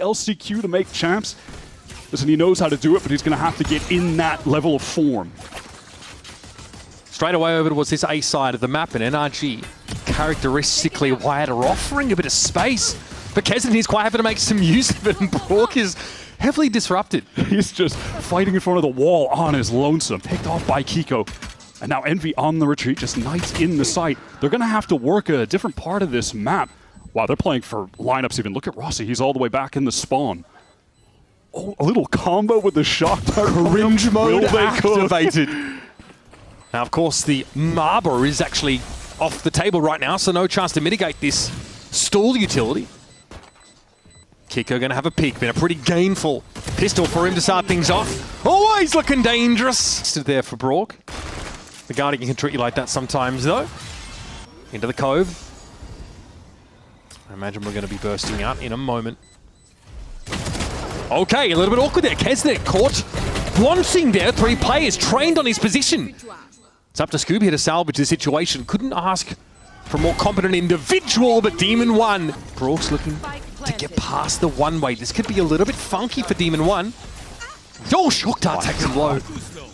LCQ to make champs. Listen, he knows how to do it, but he's going to have to get in that level of form. Straight away over towards this A side of the map, and NRG characteristically wired are offering a bit of space. But Kesden is quite happy to make some use of it, and Brock is heavily disrupted. He's just fighting in front of the wall on his lonesome, picked off by Kiko. And now Envy on the retreat, just Knights in the site. They're going to have to work a different part of this map. Wow, they're playing for lineups even. Look at Rossi, he's all the way back in the spawn. Oh, a little combo with the shock dart. Cringe mode activated. Now, of course, the Marber is actually off the table right now, so no chance to mitigate this stall utility. Kiko going to have a peek. Been a pretty gainful pistol for him to start things off. Always looking dangerous. Stood there for Brock. The Guardian can treat you like that sometimes, though. Into the Cove. I imagine we're going to be bursting out in a moment. Okay, a little bit awkward there. Kesden caught wanting there. 3 players trained on his position. It's up to Scooby here to salvage the situation. Couldn't ask for a more competent individual, but Demon 1. Brock's looking to get past the one-way. This could be a little bit funky for Demon 1. Oh, Shock Dart takes him low.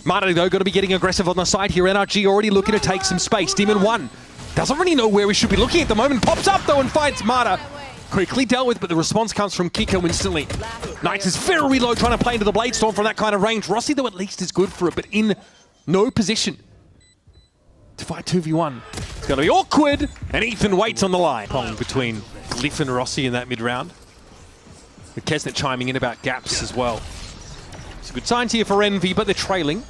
Marta, though, going to be getting aggressive on the side here. NRG already looking to take some space. Demon 1 doesn't really know where he should be looking at the moment. Pops up, though, and finds Marta. Quickly dealt with, but the response comes from Kiko instantly. Knights is very low, trying to play into the Blade Storm from that kind of range. Rossi, though, at least is good for it, but in no position to fight 2v1. It's going to be awkward, and Ethan waits on the line. Pong between Glyph and Rossi in that mid-round. With Kesnet chiming in about gaps as well. It's a good sign here for Envy, but they're trailing.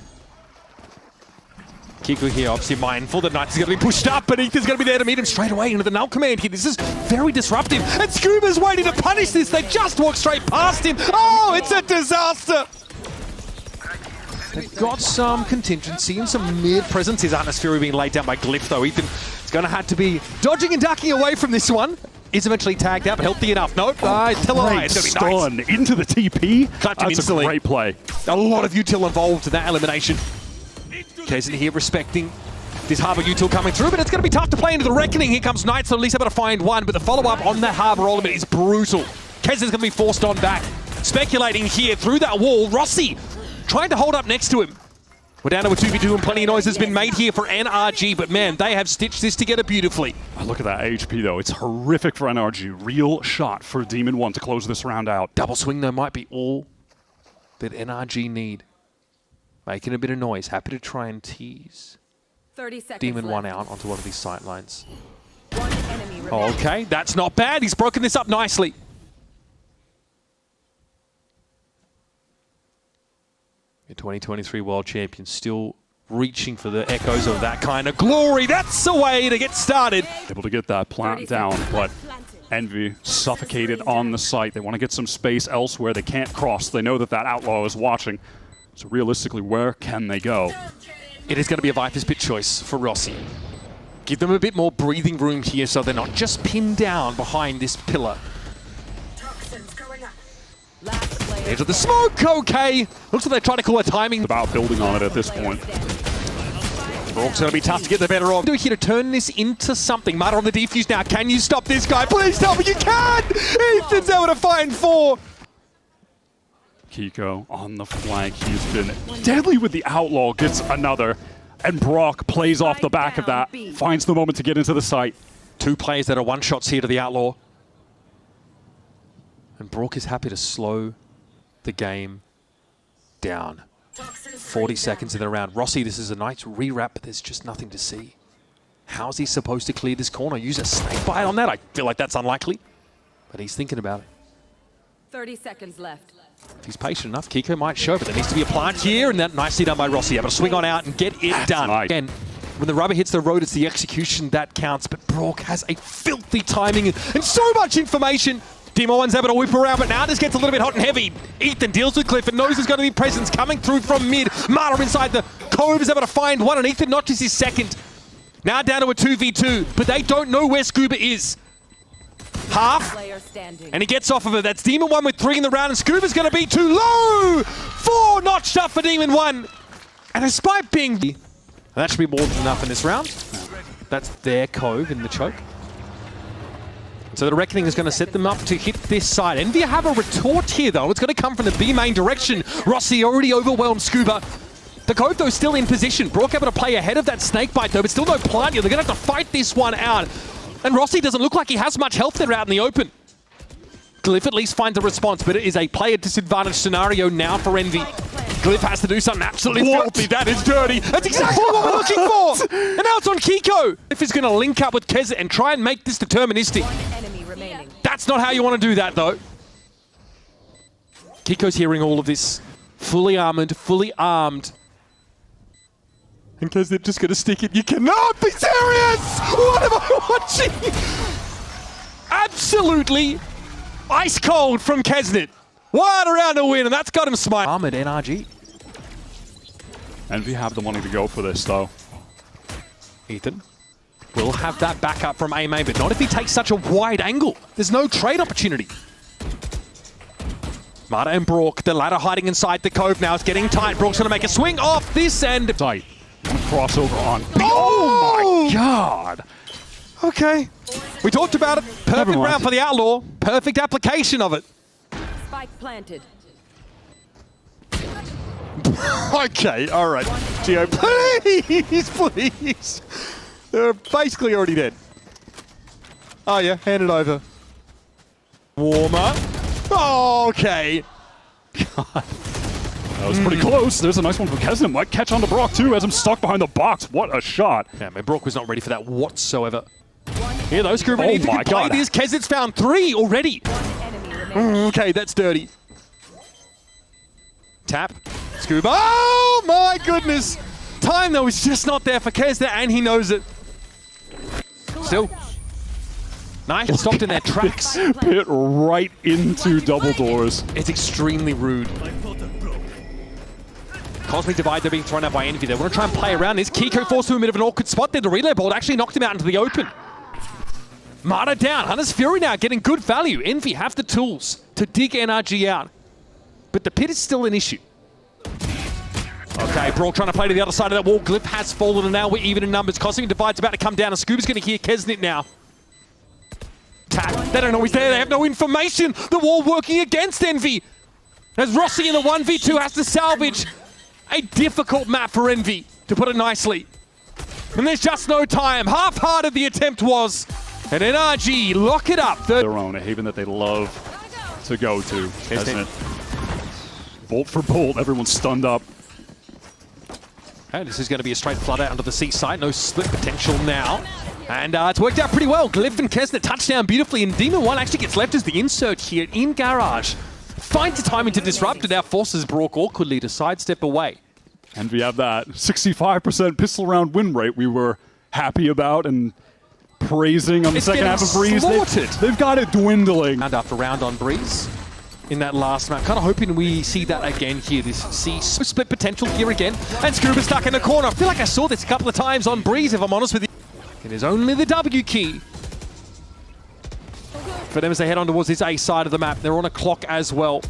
Kiko here, obviously mindful that Knights is going to be pushed up, but Ethan's going to be there to meet him straight away into the null command here. This is very disruptive, and Scuba's waiting to punish this. They just walk straight past him. Oh, it's a disaster! They've got some contingency and some mid-presence. His atmosphere being laid down by Glyph, though. Ethan is going to have to be dodging and ducking away from this one. Is eventually tagged out, but healthy enough. Nope. Great stun into the TP. That's a great play. A lot of util involved in that elimination. Kesden here respecting this Harbor util coming through, but it's going to be tough to play into the Reckoning. Here comes Knights, so at least able to find one, but the follow-up on that Harbor ultimate is brutal. Kesden's going to be forced on back. Speculating here through that wall. Rossi trying to hold up next to him. We're down to a 2v2 and plenty of noise has been made here for NRG, but man, they have stitched this together beautifully. Oh, look at that HP though, it's horrific for NRG. Real shot for Demon 1 to close this round out. Double swing though might be all that NRG need. Making a bit of noise, happy to try and tease 30 seconds Demon left. 1 out onto one of these sight lines. One enemy remaining. Okay, that's not bad, he's broken this up nicely. The 2023 World Champion still reaching for the echoes of that kind of glory. That's the way to get started. Able to get that plant down, but Envy suffocated on the site. They want to get some space elsewhere. They can't cross. They know that that Outlaw is watching. So realistically, where can they go? It is going to be a Viper's Pit choice for Rossi. Give them a bit more breathing room here so they're not just pinned down behind this pillar. Edge of the smoke, okay. Looks like they're trying to call a timing. About building on it at this point. Brock's going to be tough to get the better of. Do here to turn this into something. Marta on the defuse now. Can you stop this guy? Please tell me you can! Ethan's able to find 4. Kiko on the flank. He's been deadly with the Outlaw. Gets another. And Brock plays off the back of that. Finds the moment to get into the site. 2 players that are one-shots here to the Outlaw. And Brock is happy to slow the game down. 40 seconds in the round. Rossi, this is a nice re-wrap, but there's just nothing to see. How's he supposed to clear this corner? Use a snake bite on that? I feel like that's unlikely, but he's thinking about it. 30 seconds left. If he's patient enough, Kiko might show, but there needs to be a plant here, and that nicely done by Rossi. Able to swing on out and get it done. Nice. Again, when the rubber hits the road, it's the execution that counts, but Brock has a filthy timing and so much information. Demo 1's able to whip around, but now this gets a little bit hot and heavy. Ethan deals with Glyph and knows there's going to be presence coming through from mid. Marta inside the Cove is able to find one, and Ethan notches his second. Now down to a 2v2, but they don't know where Scuba is. Half, and he gets off of it. That's Demon 1 with 3 in the round, and Scuba's going to be too low! 4 notched up for Demon 1. And despite being... And that should be more than enough in this round. That's their Cove in the choke. So the Reckoning is going to set them up to hit this side. Envy have a retort here, though. It's going to come from the B main direction. Rossi already overwhelmed Scuba. The Cove, though, still in position. Brock able to play ahead of that snakebite, though, but still no plant here. They're going to have to fight this one out. And Rossi doesn't look like he has much health there out in the open. Glyph at least finds a response, but it is a player disadvantage scenario now for Envy. Glyph has to do something absolutely filthy. That is dirty. That's exactly what we're looking for. And now it's on Kiko. Glyph is going to link up with Kez and try and make this deterministic. Enemy remaining. That's not how you want to do that, though. Kiko's hearing all of this. Fully armored, fully armed. And Kez, they're just going to stick it. You cannot be serious! What am I watching? Absolutely ice cold from Kesnet. One around to win, and that's got him smiling. Armored NRG. Envy have them wanting to go for this, though. Ethan will have that backup from A main, but not if he takes such a wide angle. There's no trade opportunity. Marta and Brock, the ladder hiding inside the Cove now. It's getting tight. Brock's going to make a swing off this end. Tight. Crossover on. Oh my god! Okay. We talked about it. Perfect round for the Outlaw. Perfect application of it. Spike planted. Okay, all right. Gio, please, please. They're basically already dead. Oh yeah, hand it over. Warmer. Okay. God. That was pretty close. There's a nice one from Kesnet. Might catch on to Brock, too, as I'm stuck behind the box. What a shot. Yeah, man, Brock was not ready for that whatsoever. Here, those Scuba. Oh my god. This Kesnet's found 3 already. Enemy remaining. Okay, that's dirty. Tap. Scuba. Oh my goodness. Time, though, is just not there for Kesnet, and he knows it. Still. Nice. Stopped in their tracks. Pit right into double doors. It's extremely rude. Cosmic Divide, they're being thrown out by Envy. They want to try and play around this. Kiko forced to a bit of an awkward spot there. The relay bolt actually knocked him out into the open. Marta down. Hunter's Fury now getting good value. Envy have the tools to dig NRG out. But the pit is still an issue. Okay, Brawl trying to play to the other side of that wall. Glyph has fallen, and now we're even in numbers. Cosmic Divide's about to come down, and Scuba's going to hear Kesnet now. Tap. They don't know he's there. They have no information. The wall working against Envy. As Rossi in the 1v2 has to salvage a difficult map for Envy, to put it nicely. And there's just no time. Half-hearted the attempt was. And NRG lock it up. Their own, a haven that they love to go to, isn't it? Bolt for bolt, everyone's stunned up. And this is going to be a straight flood out onto the seaside. No split potential now. And it's worked out pretty well. Glyph and Kesnet touchdown beautifully, and Demon 1 actually gets left as the insert here in Garage. Finds the timing to disrupt, and now forces Brock awkwardly to sidestep away. And we have that 65% pistol round win rate we were happy about and praising on the second half of Breeze. They've got it dwindling. Round after round on Breeze in that last map. Kind of hoping we see that again here. This split potential here again. And Scuba stuck in the corner. I feel like I saw this a couple of times on Breeze, if I'm honest with you. It is only the W key for them as they head on towards this A side of the map. They're on a clock as well.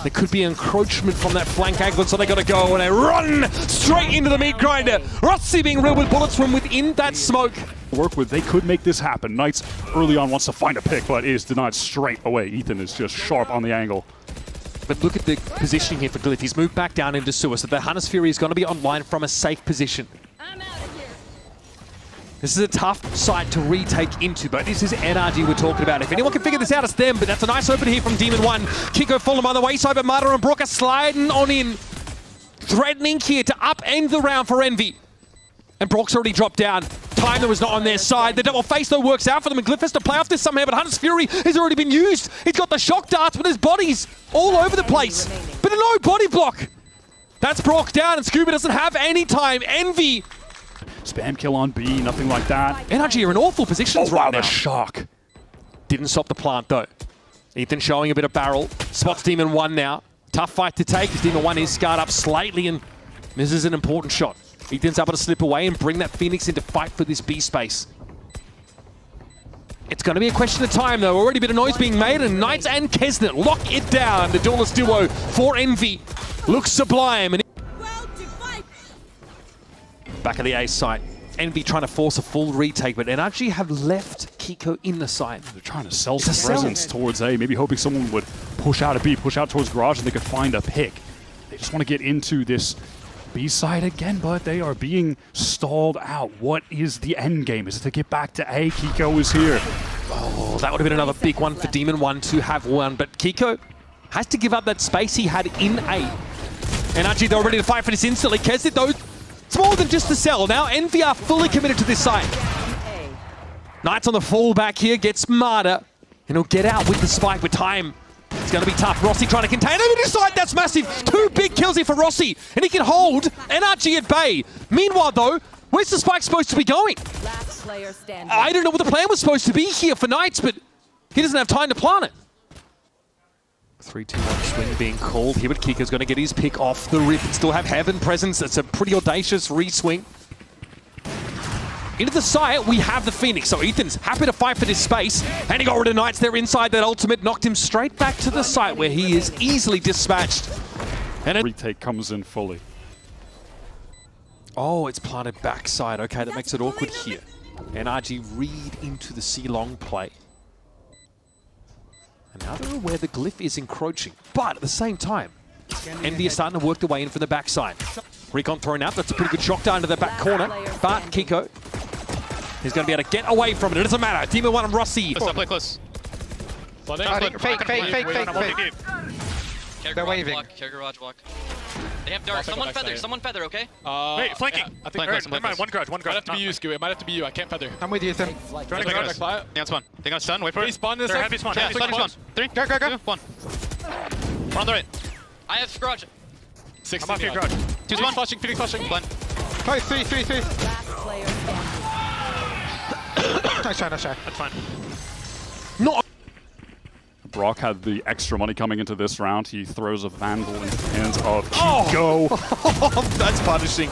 There could be encroachment from that flank angle, so they got to go, and they run straight into the meat grinder. Rossi being riddled with bullets from within that smoke. Work with, they could make this happen. Knights early on wants to find a pick, but is denied straight away. Ethan is just sharp on the angle. But look at the positioning here for Glyph. He's moved back down into sewer, so the Hunter's Fury is going to be online from a safe position. This is a tough site to retake into, but this is NRG we're talking about. If anyone can figure this out, it's them, but that's a nice open here from Demon 1. Kiko fallen by the wayside, but Marta and Brock are sliding on in. Threatening here to upend the round for Envy. And Brock's already dropped down. Time that was not on their side. The double face, though, works out for them, and Glyph has to play off this somehow, but Hunter's Fury has already been used. He's got the shock darts, but his body's all over the place. But no body block. That's Brock down, and Scuba doesn't have any time. Envy. Spam kill on B, nothing like that. NRG are in awful positions right now. The shock. Didn't stop the plant, though. Ethan showing a bit of barrel. Spots Demon 1 now. Tough fight to take, as Demon 1 is scarred up slightly and misses an important shot. Ethan's able to slip away and bring that Phoenix into fight for this B space. It's going to be a question of time, though. Already a bit of noise being made, and Knights and Kesnet lock it down. The duelist duo for Envy looks sublime. And back of the A site. Envy trying to force a full retake, but NRG have left Kiko in the site. They're trying to sell It's a some sell. presence towards A, maybe hoping someone would push out a B, push out towards Garage, and they could find a pick. They just want to get into this B side again, but they are being stalled out. What is the end game? Is it to get back to A? Kiko is here. Oh, that would have been another big one for Demon 1 to have won, but Kiko has to give up that space he had in A. NRG, they're ready to fight for this instantly. Kesnet, though, it's more than just a sell. Now, Envy are fully committed to this side. Knights on the fallback here, gets smarter, and he'll get out with the spike with time. It's going to be tough. Rossi trying to contain him in his side. That's massive. 2 big kills here for Rossi, and he can hold NRG at bay. Meanwhile, though, where's the spike supposed to be going? Last player standing. I don't know what the plan was supposed to be here for Knights, but he doesn't have time to plant it. 3-2-1 swing being called here, but Kiko's going to get his pick off the rip and still have Heaven presence. It's a pretty audacious re-swing. Into the site, we have the Phoenix. So Ethan's happy to fight for this space, and he got rid of Knights there inside that ultimate, knocked him straight back to the site where he is easily dispatched. And Retake comes in fully. oh, it's planted backside. Okay, that makes it awkward here. NRG read into the C-long play. And now they're aware the glyph is encroaching, but at the same time, Envy is starting to work their way in from the backside. Recon thrown out, that's a pretty good shock down to the back corner, but Kiko is going to be able to get away from it. It doesn't matter. Demon 1 and Rossi. Let's play close. Fake. They're waving. Care garage block. They have dark. Someone feather, okay? Wait, flanking. I think never mind. One garage. Might have to be you, Skew. It might have to be you. I can't feather. I'm with you, Ethan. Trying to go back fly. Yeah, spawn. They got stun. Wait for He it. spawned this They're side. heavy spawn. Yeah, Heavy spawn. 3. Go. 2. 1. One on the right. I have garage. 6. I'm off your garage. 2 Phoenix spawn. flashing. Phoenix flashing. One. 3. Last player standing. Nice try. That's fine. Not Brock had the extra money coming into this round. He throws a Vandal into the hands of Kiko. that's punishing.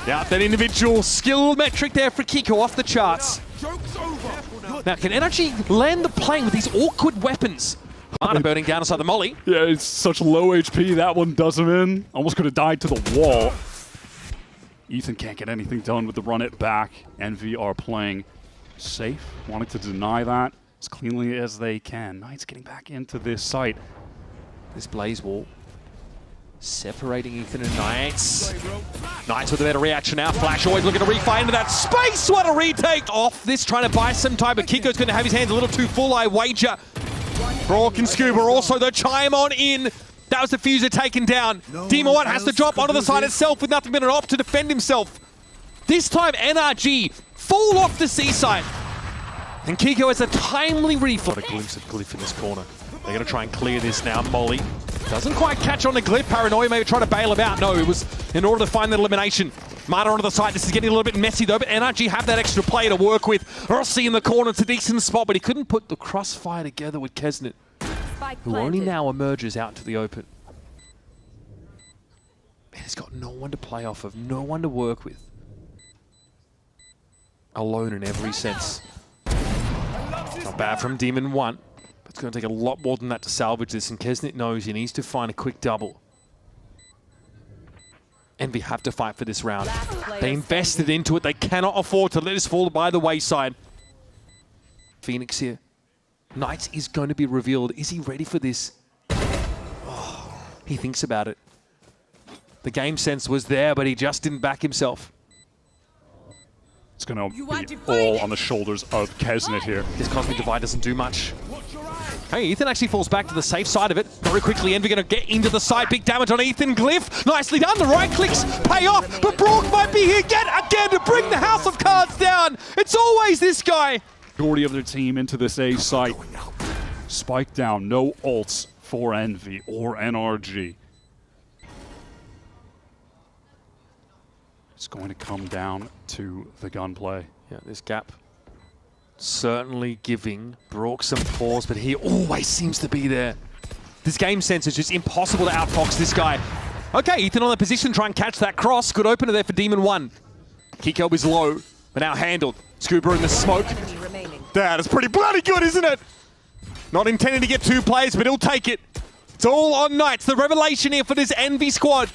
Yeah, that individual skill metric there for Kiko off the charts. Now, can NRG land the plane with these awkward weapons? Mana burning down inside the molly. Yeah, it's such low HP. That one does him in. Almost could have died to the wall. Ethan can't get anything done with the run it back. Envy are playing safe, wanting to deny that as cleanly as they can. Knights getting back into this site. This blaze wall separating Ethan and Knights. Knights with a better reaction now. Flash always looking to refight into that space. What a retake off this, trying to buy some time, but Kiko's going to have his hands a little too full, I wager. Brock and Scuba also the chime on in. That was the fuser taken down. Demon 1 has to drop onto the side itself with nothing but an op to defend himself. This time NRG fall off the seaside. And Kiko has a timely reflex. What a glimpse of Glyph in this corner. They're going to try and clear this now. Molly doesn't quite catch on the Glyph. Paranoia maybe try to bail him out. No, it was in order to find that elimination. Marta onto the side. This is getting a little bit messy though, but NRG have that extra player to work with. Rossi in the corner. It's a decent spot, but he couldn't put the crossfire together with Kesnet, Spike who only planted. now emerges out to the open. He's got no one to play off of, no one to work with. Alone in every sense. Not bad from Demon 1, but it's going to take a lot more than that to salvage this, and Kesnet knows he needs to find a quick double. Envy have to fight for this round. They invested into it. They cannot afford to let this fall by the wayside. Phoenix here. Knights is going to be revealed. Is he ready for this? Oh, he thinks about it. The game sense was there, but he just didn't back himself. It's going to be all on the shoulders of Kesnet here. This Cosmic Divide doesn't do much. Hey, Ethan actually falls back to the safe side of it. Very quickly, Envy going to get into the side. Big damage on Ethan. Glyph, nicely done. The right clicks pay off, but Brock might be here yet again to bring the House of Cards down. It's always this guy. Majority of their team into this A site. Spike down, no ults for Envy or NRG. It's going to come down to the gunplay. Yeah, this gap certainly giving Brock some pause, but he always seems to be there. This game sense is just impossible to outfox this guy. Okay, Ethan on the position, try and catch that cross. Good opener there for Demon 1. Kiko is low, but now handled. Scuba in the smoke. Enemy remaining. That is pretty bloody good, isn't it? Not intending to get 2 players, but he'll take it. It's all on Knights. The revelation here for this Envy squad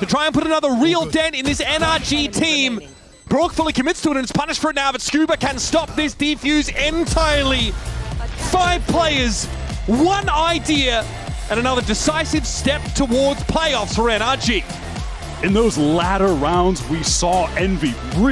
to try and put another real dent in this NRG team. Brock fully commits to it and is punished for it now, but Scuba can stop this defuse entirely. 5 players, 1 idea, and another decisive step towards playoffs for NRG. In those latter rounds, we saw Envy really